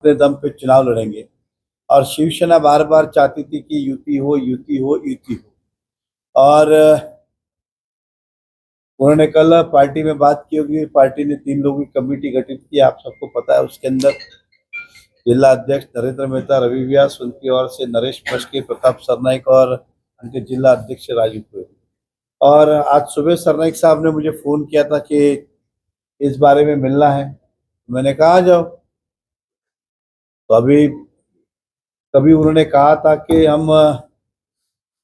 अपने दम पे चुनाव लड़ेंगे। और शिवसेना बार बार चाहती थी कि युति हो, युति हो, युति हो। और उन्होंने कल पार्टी में बात की होगी। पार्टी ने 3 लोगों की कमेटी गठित की, आप सबको पता है। उसके अंदर जिला अध्यक्ष नरेंद्र मेहता, रवि व्यास, उनकी ओर से नरेश मस्के, प्रताप सरनाइक और उनके जिला अध्यक्ष राजू पुरी। और आज सुबह सरनाइक साहब ने मुझे फोन किया था कि इस बारे में मिलना है। मैंने कहा आ जाओ। तो अभी कभी उन्होंने कहा था कि हम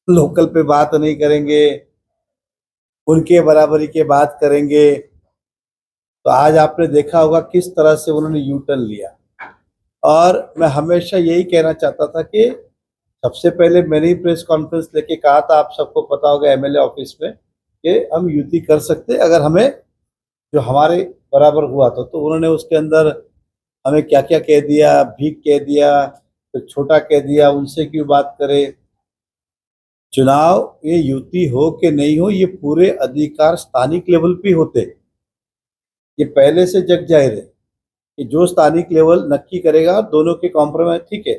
लोकल पे बात नहीं करेंगे, उनके बराबरी के बात करेंगे। तो आज आपने देखा होगा किस तरह से उन्होंने यू टर्न लिया। और मैं हमेशा यही कहना चाहता था कि सबसे पहले मैंने ही प्रेस कॉन्फ्रेंस लेके कहा था, आप सबको पता होगा एमएलए ऑफिस में, कि हम युति कर सकते अगर हमें जो हमारे बराबर हुआ तो उन्होंने उसके अंदर हमें क्या क्या कह दिया, भीख कह दिया, तो छोटा कह दिया, उनसे क्यों बात करे। चुनाव ये युति हो कि नहीं हो, ये पूरे अधिकार स्थानिक लेवल पे होते, ये पहले से जग जाहिर है कि जो स्थानिक लेवल नक्की करेगा, दोनों के कॉम्प्रोमाइज ठीक है।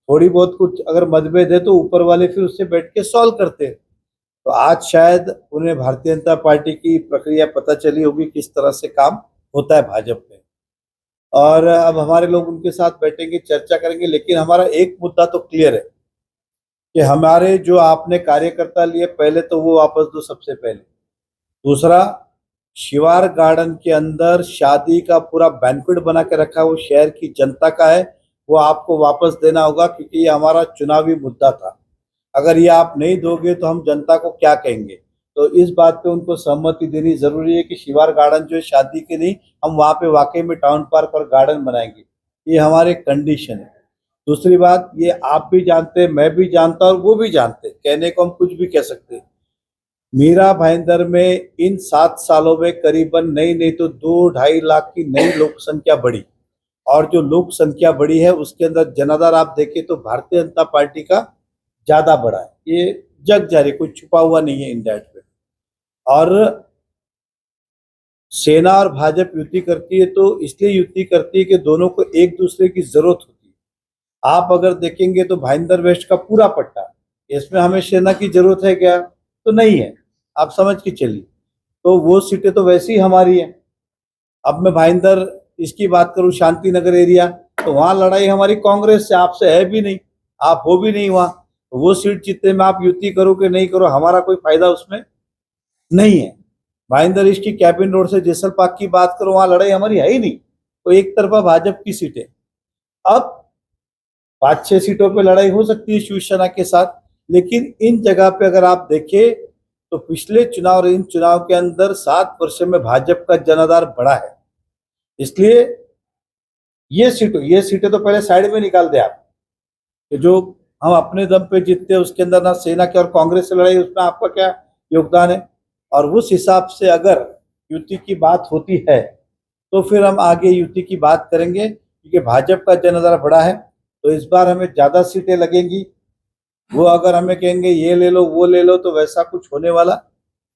थोड़ी बहुत कुछ अगर मतभेद है तो ऊपर वाले फिर उससे बैठ के सॉल्व करते हैं। तो आज शायद उन्हें भारतीय जनता पार्टी की प्रक्रिया पता चली होगी, किस तरह से काम होता है भाजपा में। और अब हमारे लोग उनके साथ बैठेंगे, चर्चा करेंगे। लेकिन हमारा एक मुद्दा तो क्लियर है कि हमारे जो आपने कार्यकर्ता लिए, पहले तो वो वापस दो सबसे पहले। दूसरा, शिवार गार्डन के अंदर शादी का पूरा बैंक्वेट बना के रखा, वो शहर की जनता का है, वो आपको वापस देना होगा, क्योंकि ये हमारा चुनावी मुद्दा था। अगर ये आप नहीं दोगे तो हम जनता को क्या कहेंगे। तो इस बात पे उनको सहमति देनी जरूरी है कि शिवार गार्डन जो है शादी के नहीं, हम वहाँ पे वाकई में टाउन पार्क और गार्डन बनाएंगे। ये हमारे कंडीशन है। दूसरी बात, ये आप भी जानते, मैं भी जानता और वो भी जानते, कहने को हम कुछ भी कह सकते। मीरा भाईंदर में इन 7 सालों में करीबन नहीं तो 2-2.5 लाख की नई लोक संख्या बढ़ी। और जो लोक संख्या बढ़ी है उसके अंदर जनाधार आप देखें तो भारतीय जनता पार्टी का ज्यादा बढ़ा है। ये जग जारी, कोई छुपा हुआ नहीं है इन दैट पे। और सेना और भाजपा युति करती है तो इसलिए युति करती है कि दोनों को एक दूसरे की जरूरत होती है। आप अगर देखेंगे तो भाईंदर वेस्ट का पूरा पट्टा, इसमें हमें सेना की जरूरत है क्या? तो नहीं है, आप समझ के चलिए। तो वो सीटें तो वैसी ही हमारी है। अब मैं भाईंदर इसकी बात करूं, शांति नगर एरिया, तो वहां लड़ाई हमारी कांग्रेस से, आपसे है भी नहीं, आप हो भी नहीं वहां। तो वो सीट जीतने में आप युति करो कि नहीं करो, हमारा कोई फायदा उसमें नहीं है। भाईंदर ईस्ट की कैबिन रोड से जेसलपाक की बात करो, वहां लड़ाई हमारी है ही नहीं, तो एक तरफा भाजपा की सीटें। अब 5-6 सीटों पे लड़ाई हो सकती है शिवसेना के साथ। लेकिन इन जगह पे अगर आप देखें तो पिछले चुनाव और इन चुनाव के अंदर 7 वर्ष में भाजपा का जनाधार बढ़ा है। इसलिए ये सीटें तो पहले साइड में निकाल दे आप, कि जो हम अपने दम पे जीतते हैं उसके अंदर ना सेना की और कांग्रेस से लड़ाई, उसमें आपका क्या योगदान है। और उस हिसाब से अगर युति की बात होती है तो फिर हम आगे युति की बात करेंगे, क्योंकि भाजपा का जनाधार बढ़ा है। तो इस बार हमें ज्यादा सीटें लगेंगी। वो अगर हमें कहेंगे ये ले लो वो ले लो, तो वैसा कुछ होने वाला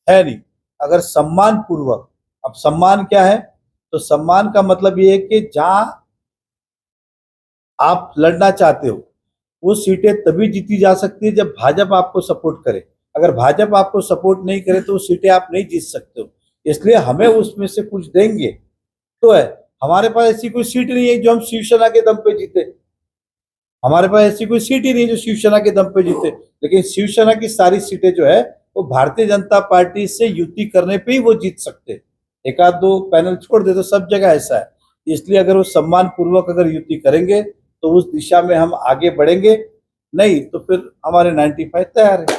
है नहीं। अगर सम्मान पूर्वक, अब सम्मान क्या है, तो सम्मान का मतलब ये है कि जहां आप लड़ना चाहते हो वो सीटें तभी जीती जा सकती है जब भाजपा आपको सपोर्ट करे। अगर भाजपा आपको सपोर्ट नहीं करे तो वो सीटें आप नहीं जीत सकते हो। इसलिए हमें उसमें से कुछ देंगे तो है। हमारे पास ऐसी कोई सीट नहीं है जो हम शिवसेना के दम पे जीते, हमारे पास ऐसी कोई सीट ही नहीं जो शिवसेना के दम पे जीते। लेकिन शिवसेना की सारी सीटें जो है वो भारतीय जनता पार्टी से युति करने पे ही वो जीत सकते। एक आध दो पैनल छोड़ दे तो सब जगह ऐसा है। इसलिए अगर वो सम्मान पूर्वक अगर युति करेंगे तो उस दिशा में हम आगे बढ़ेंगे, नहीं तो फिर हमारे 95 तैयार है।